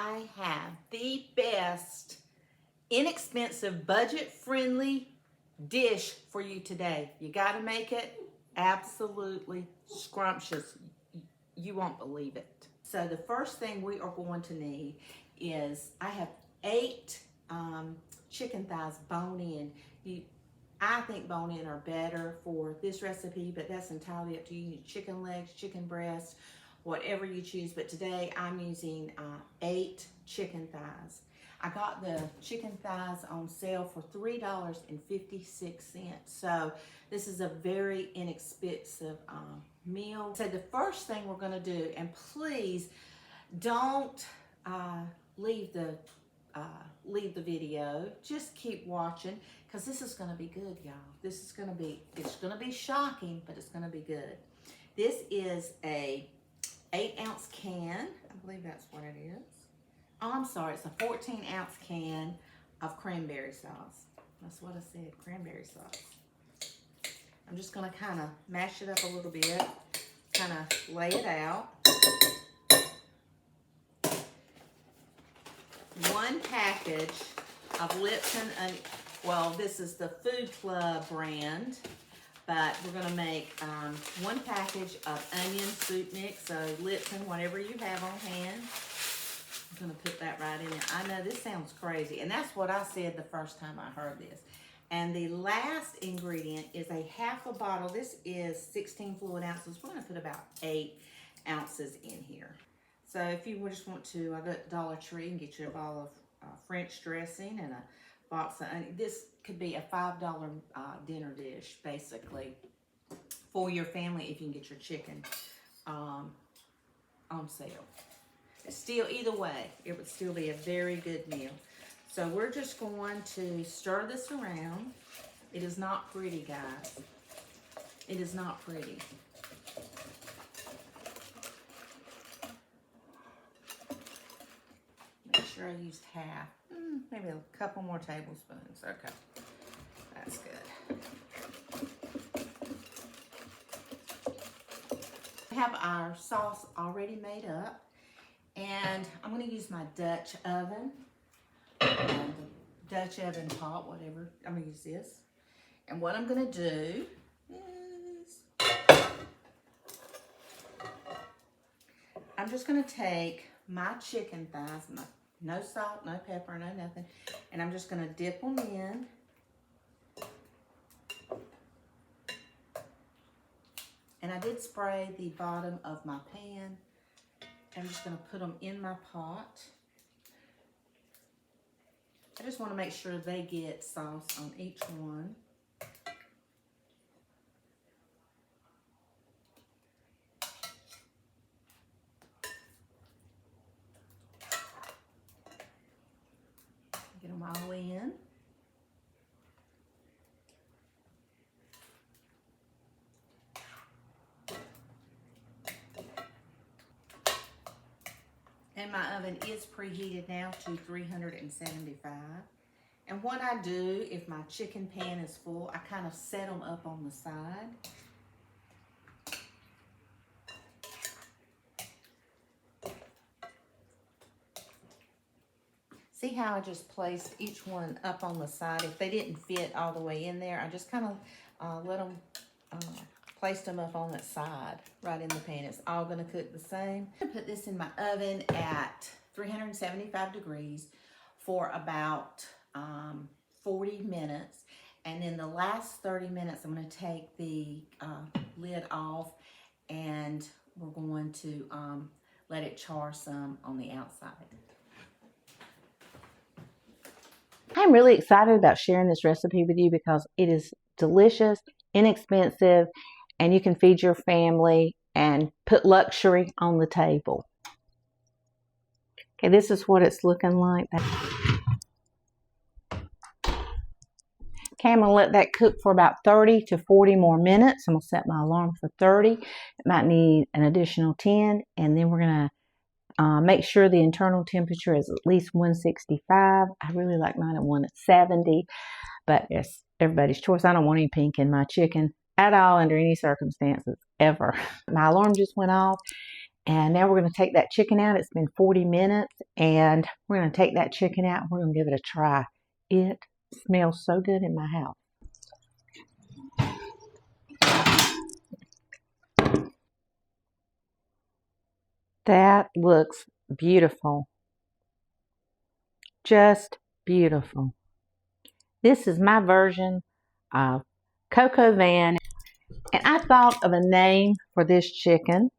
I have the best, inexpensive, budget-friendly dish for you today. You got to make it absolutely scrumptious. You won't believe it. So the first thing we are going to need is, I have 8 chicken thighs bone-in. I think bone-in are better for this recipe, but that's entirely up to you. Chicken legs, chicken breasts, whatever you choose. But today I'm using 8 chicken thighs. I got the chicken thighs on sale for $3.56. So this is a very inexpensive meal. So the first thing we're gonna do, and please don't leave the video, just keep watching, because this is gonna be good, y'all. This is gonna be, it's gonna be shocking, but it's gonna be good. This is a 8-ounce can. I believe that's what it is. Oh, I'm sorry, it's a 14-ounce can of cranberry sauce. That's what I said, cranberry sauce. I'm just gonna kind of mash it up a little bit, kind of lay it out. 1 package of Lipton, well, this is the Food Club brand, but we're gonna make 1 package of onion soup mix, so Lipton, whatever you have on hand. I'm gonna put that right in there. I know this sounds crazy, and that's what I said the first time I heard this. And the last ingredient is a half a bottle. This is 16 fluid ounces. We're gonna put about 8 ounces in here. So if you just want to, I go to Dollar Tree and get you a bottle of French dressing and a box of onion. This could be a $5 dinner dish, basically, for your family if you can get your chicken on sale. It's still, either way, it would still be a very good meal. So we're just going to stir this around. It is not pretty, guys. It is not pretty. Make sure I used half, maybe a couple more tablespoons. Okay, that's good. We have our sauce already made up, and I'm going to use my Dutch oven, Dutch oven pot, whatever. I'm going to use this. And what I'm going to do is, I'm just going to take my chicken thighs, no salt, no pepper, no nothing, and I'm just going to dip them in. And I did spray the bottom of my pan. I'm just going to put them in my pot. I just want to make sure they get sauce on each one. Get them all in. And my oven is preheated now to 375. And what I do, if my chicken pan is full, I kind of set them up on the side. See how I just placed each one up on the side? If they didn't fit all the way in there, I just kind of let them, placed them up on that side, right in the pan. It's all gonna cook the same. I'm gonna put this in my oven at 375 degrees for about 40 minutes. And in the last 30 minutes, I'm gonna take the lid off, and we're going to let it char some on the outside. I'm really excited about sharing this recipe with you because it is delicious, inexpensive, and you can feed your family and put luxury on the table. Okay, this is what it's looking like. Okay, I'm gonna let that cook for about 30 to 40 more minutes. I'm gonna set my alarm for 30. It might need an additional 10, and then we're gonna make sure the internal temperature is at least 165. I really like mine at 170, but it's everybody's choice. I don't want any pink in my chicken at all under any circumstances, ever. My alarm just went off, And now we're going to take that chicken out. It's been 40 minutes, and we're going to take that chicken out. We're going to give it a try. It smells so good in my house. That looks beautiful. Just beautiful. This is my version of Coco Van. And I thought of a name for this chicken.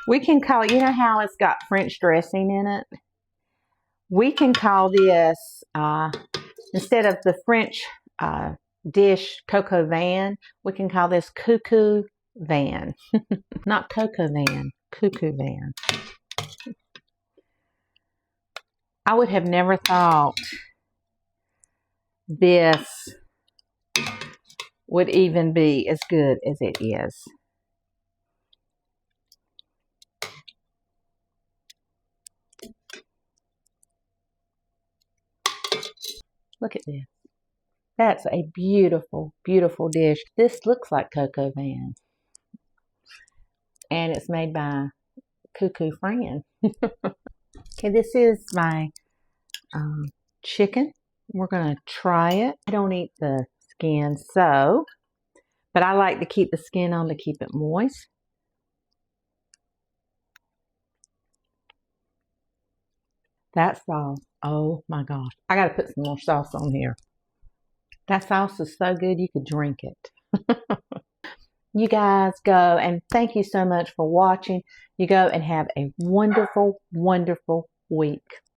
We can call it, you know how it's got French dressing in it? We can call this, instead of the French dish Coco Van, we can call this Cuckoo Van. Not Coco Van, Cuckoo Van. I would have never thought this would even be as good as it is. Look at this. That's a beautiful, beautiful dish. This looks like Coco Van. And it's made by Cuckoo Fran. Okay, this is my chicken. We're going to try it. I don't eat the skin, but I like to keep the skin on to keep it moist. That sauce, oh my gosh. I got to put some more sauce on here. That sauce is so good you could drink it. You guys go, and thank you so much for watching. You go and have a wonderful, wonderful week.